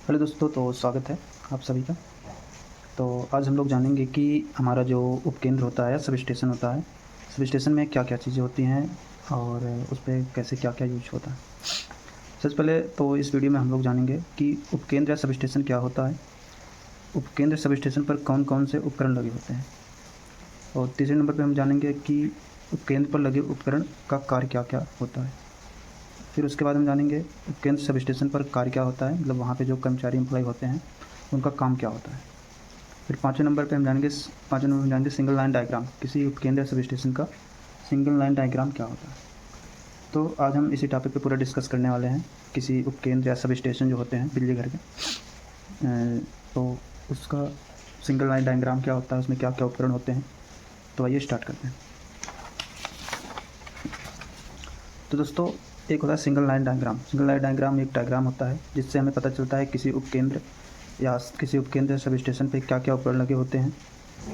Hello दोस्तों, तो स्वागत है आप सभी का। तो आज हम लोग जानेंगे कि हमारा जो उपकेंद्र होता है, सब स्टेशन होता है, सब स्टेशन में क्या-क्या चीज़ें होती हैं और उस पे कैसे क्या-क्या यूज़ होता है। सबसे पहले तो इस वीडियो में हम लोग जानेंगे कि उपकेंद्र या सब स्टेशन क्या होता है, उपकेंद्र सब स्टेशन पर कौन-कौन से उपकरण लगे होते हैं, और तीसरे नंबर पे हम जानेंगे कि उपकेंद्र पर लगे उपकरण का कार्य क्या-क्या होता है। फिर उसके बाद हम जानेंगे उपकेंद्र सब स्टेशन पर कार्य क्या होता है, मतलब वहाँ पे जो कर्मचारी एम्प्लॉय होते हैं, उनका काम क्या होता है। फिर पाँचवें नंबर पे हम जानेंगे सिंगल लाइन डायग्राम, किसी उपकेंद्र या सब स्टेशन का सिंगल लाइन डायग्राम क्या होता है। तो आज हम इसी टॉपिक पे पूरा डिस्कस करने वाले हैं, किसी उपकेंद्र या सब स्टेशन जो होते हैं बिजली घर के, तो उसका सिंगल लाइन डायग्राम क्या होता है, उसमें क्या क्या उपकरण होते हैं। तो आइए स्टार्ट करते हैं। तो दोस्तों, एक होता है single line diagram. Single line diagram एक डायग्राम होता है जिससे हमें पता चलता है किसी उपकेंद्र या सब स्टेशन पे क्या क्या उपकरण लगे होते हैं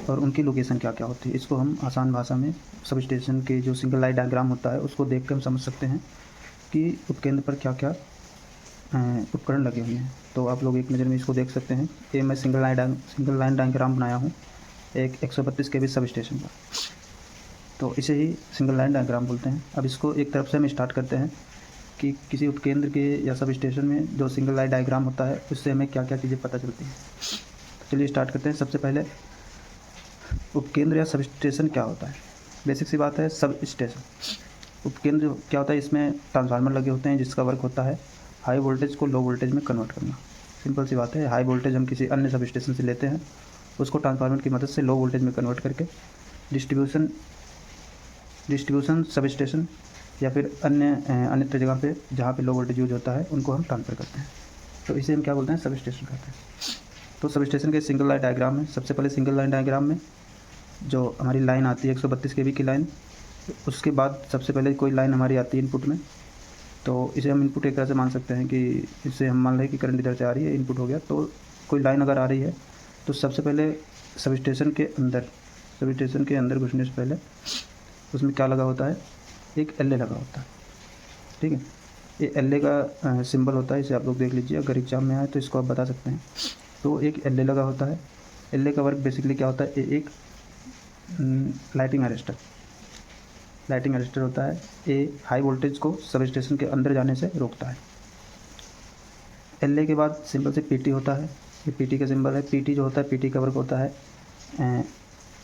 और उनकी लोकेशन क्या क्या होती है। इसको हम आसान भाषा में सब स्टेशन के जो सिंगल लाइन डायग्राम होता है उसको देख कर हम समझ सकते हैं कि उपकेंद्र पर क्या क्या उपकरण लगे हुए हैं। तो आप लोग एक नज़र में इसको देख सकते हैं। ये मैं सिंगल लाइन डायग्राम बनाया हूँ एक 132 kV सब स्टेशन का। तो इसे ही सिंगल लाइन डायग्राम बोलते हैं। अब इसको एक तरफ से हम स्टार्ट करते हैं कि किसी उपकेंद्र के या सब स्टेशन में जो सिंगल लाइन डायग्राम होता है उससे हमें क्या क्या चीज़ें पता चलती हैं। तो चलिए स्टार्ट करते हैं। सबसे पहले उपकेंद्र या सब स्टेशन क्या होता है। बेसिक सी बात है, सब स्टेशन उपकेंद्र क्या होता है, इसमें ट्रांसफार्मर लगे होते हैं जिसका वर्क होता है हाई वोल्टेज को लो वोल्टेज में कन्वर्ट करना। सिंपल सी बात है, हाई वोल्टेज हम किसी अन्य सब स्टेशन से लेते हैं, उसको ट्रांसफार्मर की मदद से लो वोल्टेज में कन्वर्ट करके डिस्ट्रीब्यूशन सब स्टेशन या फिर अन्य जगह पे जहाँ पे लो वोल्टेज यूज होता है उनको हम ट्रांसफ़र करते हैं। तो इसे हम क्या बोलते हैं, सब स्टेशन कहते हैं। तो सब स्टेशन के सिंगल लाइन डायग्राम है। सबसे पहले सिंगल लाइन डायग्राम में जो हमारी लाइन आती है 132 kV की लाइन, उसके बाद सबसे पहले कोई लाइन हमारी आती है इनपुट में। तो इसे हम इनपुट एक तरह से मान सकते हैं कि इससे हम मान लें कि करंट इधर से आ रही है, इनपुट हो गया। तो कोई लाइन अगर आ रही है तो सबसे पहले सब स्टेशन के अंदर घुसने से पहले उसमें क्या लगा होता है, एक एल लगा होता है। ठीक है, ये एल का सिंबल होता है, इसे आप लोग देख लीजिए, अगर एग्जाम में आए तो इसको आप बता सकते हैं। तो एक एल लगा होता है। एल का वर्क बेसिकली क्या होता है, एक लाइटिंग अरेस्टर होता है। ये हाई वोल्टेज को सब स्टेशन के अंदर जाने से रोकता है। एल के बाद सिंबल से पीटी होता है, ये पीटी का सिंबल है। पीटी जो होता है, पीटी का वर्क होता है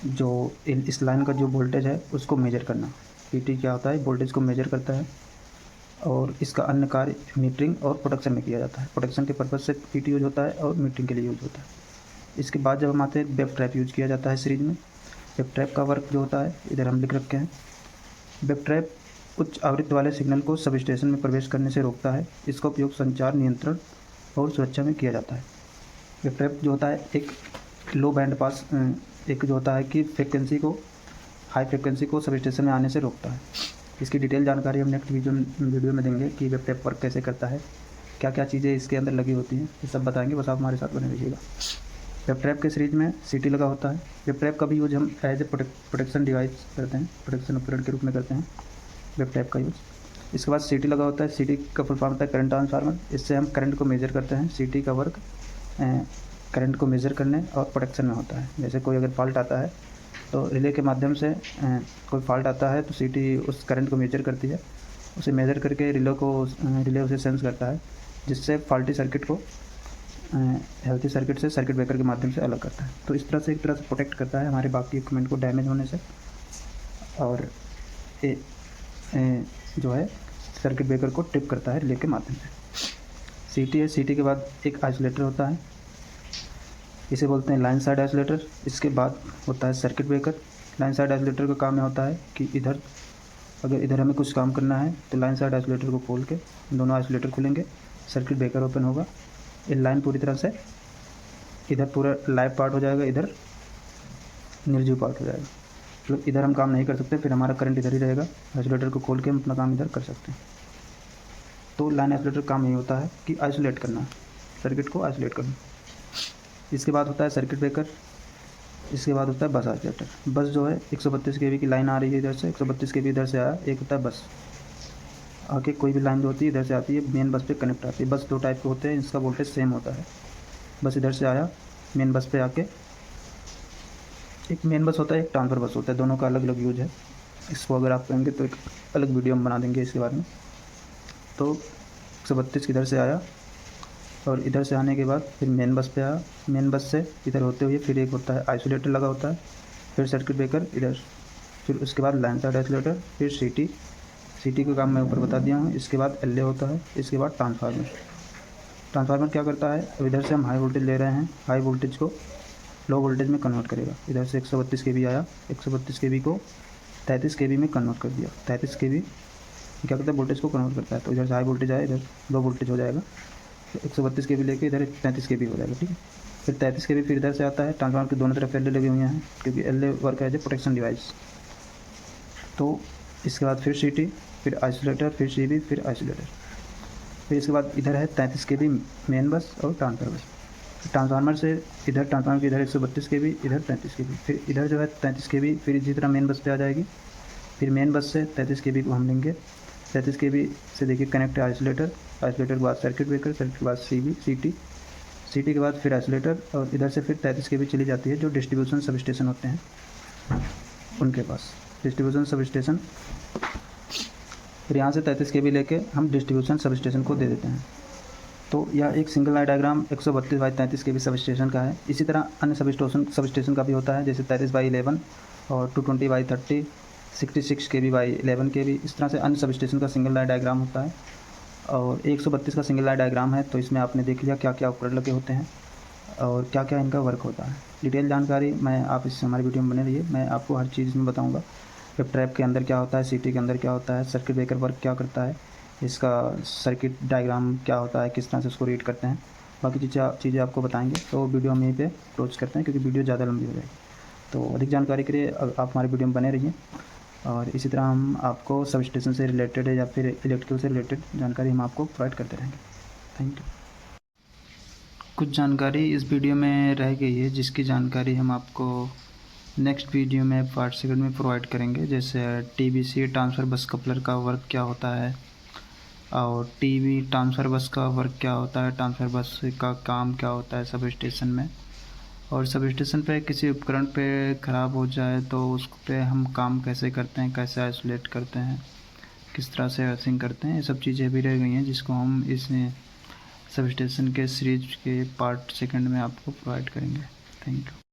जो इस लाइन का जो वोल्टेज है उसको मेजर करना। पीटी क्या होता है, वोल्टेज को मेजर करता है और इसका अन्य कार्य मीटरिंग और प्रोडक्शन में किया जाता है। प्रोडक्शन के पर्पज़ से पीटी यूज होता है और मीटरिंग के लिए यूज होता है। इसके बाद जब हम आते हैं, वेब ट्रैप यूज किया जाता है सीरीज में। वेब ट्रैप का वर्क जो होता है इधर हम लिख रखे हैं। वेब ट्रैप उच्च आवृत्ति वाले सिग्नल को सब स्टेशन में प्रवेश करने से रोकता है। इसका उपयोग संचार नियंत्रण और सुरक्षा में किया जाता है। वेब ट्रैप जो होता है एक लो बैंड पास, एक जो होता है कि हाई फ्रिक्वेंसी को सब स्टेशन में आने से रोकता है। इसकी डिटेल जानकारी हम नेक्स्ट वीडियो में देंगे कि वेब ट्रैप वर्क कैसे करता है, क्या क्या चीज़ें इसके अंदर लगी होती हैं, ये सब बताएंगे। बस आप हमारे साथ बने रहिएगा। वेब ट्रैप के सीरीज में सीटी लगा होता है। वेब ट्रैप का भी यूज हम एज ए प्रोटेक्शन डिवाइस करते हैं, प्रोटेक्शन उपकरण के रूप में करते हैं वेब ट्रैप का यूज़। इसके बाद सीटी लगा होता है। सीटी का फुल फॉर्म होता है करंट ट्रांसफार्मर। इससे हम करंट को मेजर करते हैं। सीटी का वर्क करंट को मेज़र करने और प्रोटेक्शन में होता है। जैसे कोई अगर फॉल्ट आता है तो रिले के माध्यम से कोई फॉल्ट आता है तो सीटी उस करंट को मेजर करती है। उसे मेज़र करके रिले उसे सेंस करता है, जिससे फॉल्टी सर्किट को हेल्थी सर्किट से सर्किट ब्रेकर के माध्यम से अलग करता है। तो इस तरह से एक तरह से प्रोटेक्ट करता है हमारे बाकी इक्विपमेंट को डैमेज होने से, और जो है सर्किट ब्रेकर को ट्रिप करता है रिले के माध्यम से। सीटी है। सीटी के बाद एक आइसोलेटर होता है, इसे बोलते हैं लाइन साइड आइसोलेटर। इसके बाद होता है circuit breaker. Line side isolator का काम ये होता है कि अगर इधर हमें कुछ काम करना है तो लाइन साइड आइसोलेटर को खोल के दोनों आइसोलेटर खुलेंगे, सर्किट ब्रेकर ओपन होगा, ये लाइन पूरी तरह से इधर पूरा लाइव पार्ट हो जाएगा, इधर निर्जीव पार्ट हो जाएगा। मतलब इधर हम काम नहीं कर सकते, फिर हमारा करंट इधर ही रहेगा। आइसोलेटर को खोल के हम अपना काम इधर कर सकते हैं। तो लाइन आइसोलेटर का काम यही होता है कि आइसोलेट करना, सर्किट को आइसोलेट करना। इसके बाद होता है सर्किट ब्रेकर। इसके बाद होता है बस आइसोलेटर। बस जो है 132 kV की लाइन आ रही है इधर से, 132 kV इधर से आया, एक होता है बस। आके कोई भी लाइन जो होती है इधर से आती है, मेन बस पे कनेक्ट आती है। बस दो टाइप के होते हैं, इसका वोल्टेज सेम होता है। बस इधर से आया, मेन बस पे आके, एक मेन बस होता है, एक ट्रांसफ़र बस होता है, दोनों का अलग अलग यूज है। इसको अगर आप कहेंगे तो एक अलग वीडियो हम बना देंगे इसके बारे में। तो 132 इधर से आया और इधर से आने के बाद फिर मेन बस पे आया, मेन बस से इधर होते हुए फिर एक होता है आइसोलेटर लगा होता है, फिर सर्किट ब्रेकर इधर, फिर उसके बाद लाइन साइड आइसोलेटर, फिर सीटी का काम मैं ऊपर बता दिया हूँ। इसके बाद एलए होता है, इसके बाद ट्रांसफार्मर क्या करता है, अब इधर से हम हाई वोल्टेज ले रहे हैं, हाई वोल्टेज को लो वोल्टेज में कन्वर्ट करेगा। इधर से 132 kV आया, 132 kV को 33 kV में कन्वर्ट कर दिया। 33 kV क्या करता है, वोल्टेज को कन्वर्ट करता है। तो इधर से हाई वोल्टेज आया, इधर लो वोल्टेज हो जाएगा, तो 132 kV लेके इधर 33 kV हो जाएगा, ठीक है। फिर 33 kV फिर इधर से आता है, ट्रांसफार्मर के दोनों तरफ एलए लगे हुए हैं, क्योंकि LA work as a protection device. तो इसके बाद फिर सीटी, फिर आइसोलेटर, फिर सीबी, फिर आइसोलेटर। फिर इसके बाद इधर है 33 kV मेन बस और ट्रांसफार्मर बस। ट्रांसफार्मर से इधर, ट्रांसफार्मर के इधर 132 kV, इधर 33 kV, फिर इधर जो है 33 kV फिर इसी तरह मेन बस पे आ जाएगी। फिर मेन बस से 33 kV को हम लेंगे, 33 kV से देखिए कनेक्ट है आइसोलेटर, आइसोलेटर के बाद सर्किट ब्रेकर, सर्किट के बाद सीटी के बाद फिर आइसोलेटर, और इधर से फिर 33 kV चली जाती है जो डिस्ट्रीब्यूशन सब स्टेशन होते हैं उनके पास, डिस्ट्रीब्यूशन सब स्टेशन। फिर यहाँ से 33 kV लेके हम डिस्ट्रीब्यूशन सब स्टेशन को दे देते हैं। तो यह एक single line diagram 132/33 kV sub station का है। इसी तरह अन्य सब स्टेशन का भी होता है, जैसे 33/11 और 220/30, 66 kV/11 kV, इस तरह से अन्य सब स्टेशन का सिंगल लाइन डायग्राम होता है। और 132 का सिंगल लाइन डायग्राम है, तो इसमें आपने देख लिया क्या क्या उपकरण लगे होते हैं और क्या क्या इनका वर्क होता है। डिटेल जानकारी मैं आप इससे हमारी वीडियो में बने रहिए, मैं आपको हर चीज़ में बताऊँगा। वेब ट्रैप के अंदर क्या होता है, सीटी के अंदर क्या होता है, सर्किट ब्रेकर वर्क क्या करता है, इसका सर्किट डायग्राम क्या होता है, किस तरह से उसको रीड करते हैं, बाकी चीज़ें आपको बताएंगे। तो वीडियो हम यहीं पे क्लोज करते हैं, क्योंकि वीडियो ज़्यादा लंबी हो जाएगी। तो अधिक जानकारी के लिए आप हमारे वीडियो में बने रहिए, और इसी तरह हम आपको सब स्टेशन से रिलेटेड या फिर इलेक्ट्रिकल से रिलेटेड जानकारी हम आपको प्रोवाइड करते रहेंगे। Thank you. कुछ जानकारी इस वीडियो में रह गई है, जिसकी जानकारी हम आपको नेक्स्ट वीडियो में पार्ट सेकंड में प्रोवाइड करेंगे। जैसे टीबीसी ट्रांसफ़र बस कपलर का वर्क क्या होता है, और टीबी ट्रांसफ़र बस का वर्क क्या होता है, ट्रांसफ़र बस का काम क्या होता है सब स्टेशन में, और सब स्टेशन पे किसी उपकरण पे ख़राब हो जाए तो उस पे हम काम कैसे करते हैं, कैसे आइसोलेट करते हैं, किस तरह से अर्थिंग करते हैं, ये सब चीज़ें भी रह गई हैं, जिसको हम इस सब स्टेशन के सीरीज के पार्ट सेकंड में आपको प्रोवाइड करेंगे। Thank you.